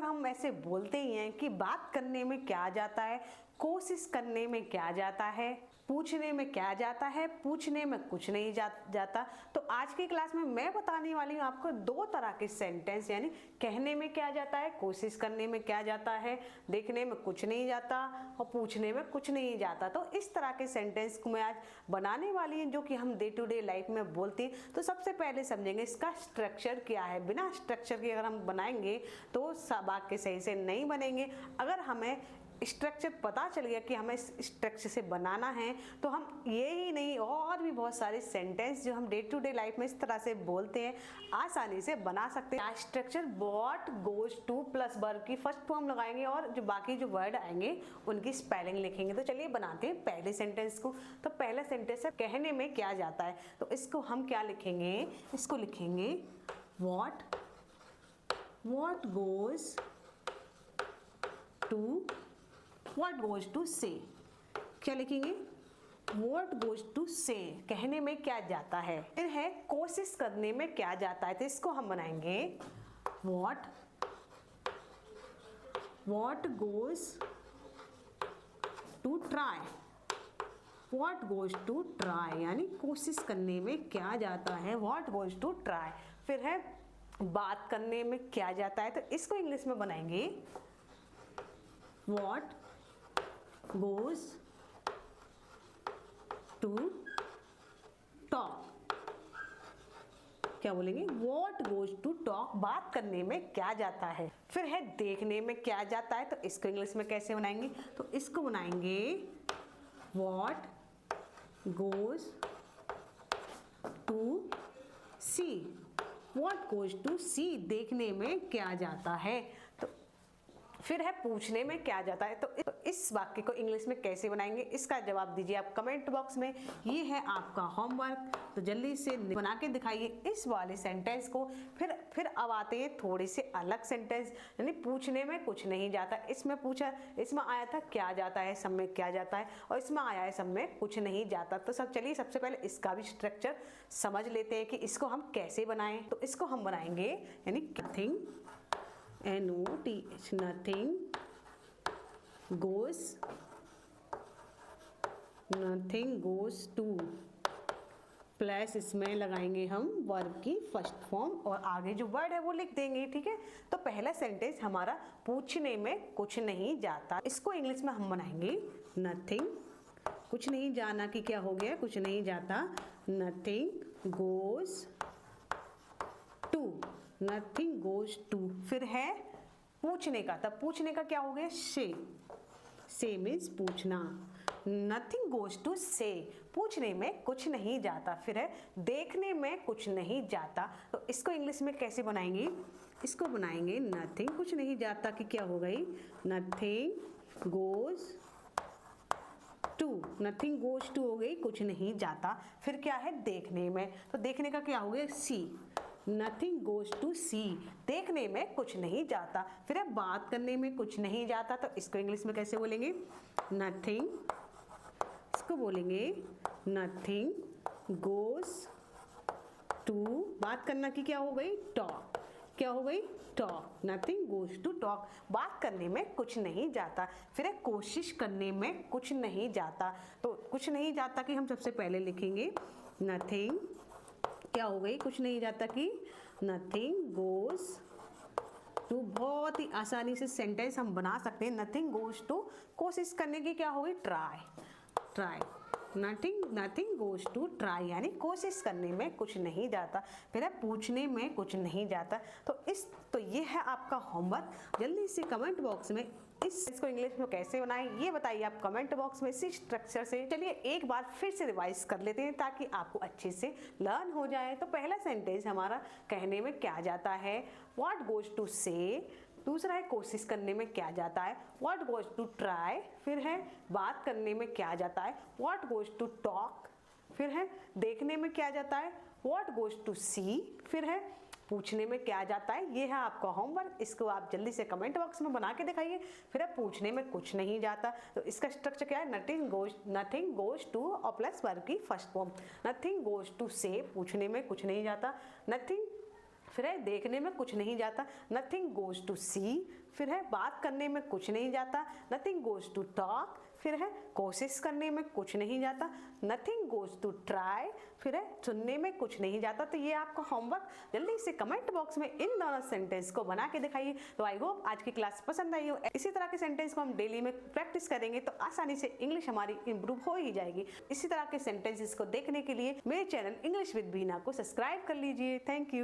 अक्सर हम ऐसे बोलते ही हैं कि बात करने में क्या जाता है, कोशिश करने में क्या जाता है, पूछने में क्या जाता है, पूछने में कुछ नहीं जाता। तो आज की क्लास में मैं बताने वाली हूँ आपको दो तरह के सेंटेंस, यानी कहने में क्या जाता है, कोशिश करने में क्या जाता है, देखने में कुछ नहीं जाता और पूछने में कुछ नहीं जाता। तो इस तरह के सेंटेंस को मैं आज बनाने वाली हूँ जो कि हम डे टू डे लाइफ में बोलते हैं। तो सबसे पहले समझेंगे इसका स्ट्रक्चर क्या है। बिना स्ट्रक्चर के अगर हम बनाएंगे तो वाक्य सही से नहीं बनेंगे। अगर हमें स्ट्रक्चर पता चल गया कि हमें इस स्ट्रक्चर से बनाना है तो हम ये ही नहीं और भी बहुत सारे सेंटेंस जो हम डे टू डे लाइफ में इस तरह से बोलते हैं आसानी से बना सकते हैं। Structure what goes two plus verb की फर्स्ट फॉर्म लगाएंगे और जो बाकी जो वर्ड आएंगे उनकी स्पेलिंग लिखेंगे। तो चलिए बनाते हैं पहले सेंटेंस को। तो पहला सेंटेंस है कहने में क्या जाता है। तो इसको हम क्या लिखेंगे, इसको लिखेंगे what goes to What goes to say। क्या लिखेंगे, What goes to say, कहने में क्या जाता है। फिर है कोशिश करने में क्या जाता है। तो इसको हम बनाएंगे What goes to try। What goes to try यानी कोशिश करने में क्या जाता है, What goes to try। फिर है बात करने में क्या जाता है। तो इसको इंग्लिश में बनाएंगे What goes to talk। क्या बोलेंगे, What goes to talk, बात करने में क्या जाता है। फिर है देखने में क्या जाता है। तो इसको इंग्लिश में कैसे बनाएंगे, तो इसको बनाएंगे What goes to see। What goes to see, देखने में क्या जाता है। तो फिर है पूछने में क्या जाता है। तो इस वाक्य को इंग्लिश में कैसे बनाएंगे इसका जवाब दीजिए आप कमेंट बॉक्स में। ये है आपका होमवर्क, तो जल्दी से बना के दिखाइए इस वाले सेंटेंस को। फिर अब आते हैं थोड़े से अलग सेंटेंस, यानी पूछने में कुछ नहीं जाता। इसमें आया था क्या जाता है, सब में क्या जाता है, और इसमें आया है सब में कुछ नहीं जाता। तो चलिए सबसे पहले इसका भी स्ट्रक्चर समझ लेते हैं कि इसको हम कैसे बनाएं। तो इसको हम बनाएंगे यानी nothing, NOTH, nothing goes to plus इसमें लगाएंगे हम वर्ब की फर्स्ट फॉर्म और आगे जो वर्ड है वो लिख देंगे। ठीक है, तो पहला सेंटेंस हमारा पूछने में कुछ नहीं जाता। इसको इंग्लिश में हम बनाएंगे नथिंग, कुछ नहीं जाना कि क्या हो गया, कुछ नहीं जाता। Nothing goes to, nothing goes to. फिर है पूछने का, तब पूछने का क्या हो गया, से मीन्स पूछना। नथिंग गोज टू से, पूछने में कुछ नहीं जाता। फिर है देखने में कुछ नहीं जाता। तो इसको इंग्लिश में कैसे बनाएंगे, इसको बनाएंगे नथिंग, कुछ नहीं जाता कि क्या हो गई, nothing goes to. Nothing goes to हो गई, कुछ नहीं जाता। फिर क्या है देखने में, तो देखने का क्या हो गया, सी। नथिंग गोज टू सी, देखने में कुछ नहीं जाता। फिर है बात करने में कुछ नहीं जाता। तो इसको इंग्लिश में कैसे बोलेंगे, नथिंग, इसको बोलेंगे नथिंग गोज टू, बात करना की क्या हो गई, टॉक। क्या हो गई, talk. Nothing goes to talk, बात करने में कुछ नहीं जाता। फिर है कोशिश करने में कुछ नहीं जाता। तो कुछ नहीं जाता कि हम सबसे पहले लिखेंगे नथिंग, क्या हो गई, कुछ नहीं जाता कि नथिंग गोज टू। बहुत ही आसानी से सेंटेंस हम बना सकते हैं। नथिंग गोज टू, कोशिश करने की क्या हो गई, try. Nothing goes to try यानी कोशिश करने में कुछ नहीं जाता। फिर है पूछने में कुछ नहीं जाता। तो ये है आपका होमवर्क। जल्दी से कमेंट बॉक्स में इसको इंग्लिश में कैसे बनाएं ये बताइए आप कमेंट बॉक्स में इसी स्ट्रक्चर से। चलिए एक बार फिर से रिवाइज कर लेते हैं ताकि आपको अच्छे से लर्न हो जाए। तो पहला सेंटेंस हमारा कहने में क्या जाता है, व्हाट गोज टू से। दूसरा है कोशिश करने में क्या जाता है, व्हाट गोज टू ट्राई। फिर है बात करने में क्या जाता है, व्हाट गोज टू टॉक। फिर है देखने में क्या जाता है, व्हाट गोज टू सी। फिर है पूछने में क्या जाता है। ये है आपका होमवर्क, इसको आप जल्दी से कमेंट बॉक्स में बना के दिखाइए। फिर है पूछने में कुछ नहीं जाता, तो इसका स्ट्रक्चर क्या है, नथिंग गोज टू और प्लस वर्ब की first form. Nothing goes to say, पूछने में कुछ नहीं जाता। नथिंग, फिर है देखने में कुछ नहीं जाता, नथिंग गोज टू सी। फिर है बात करने में कुछ नहीं जाता, नथिंग गोज टू टॉक, फिर है कोशिश करने में कुछ नहीं जाता, नथिंग गोज टू ट्राई, फिर है सुनने में कुछ नहीं जाता। तो ये आपका होमवर्क, जल्दी से कमेंट बॉक्स में इन दोनों सेंटेंस को बना के दिखाइए। तो आई होप आज की क्लास पसंद आई हो। इसी तरह के सेंटेंस को हम डेली में प्रैक्टिस करेंगे तो आसानी से इंग्लिश हमारी इंप्रूव हो ही जाएगी। इसी तरह के सेंटेंसेस को देखने के लिए मेरे चैनल इंग्लिश विद बीना को सब्सक्राइब कर लीजिए। Thank you.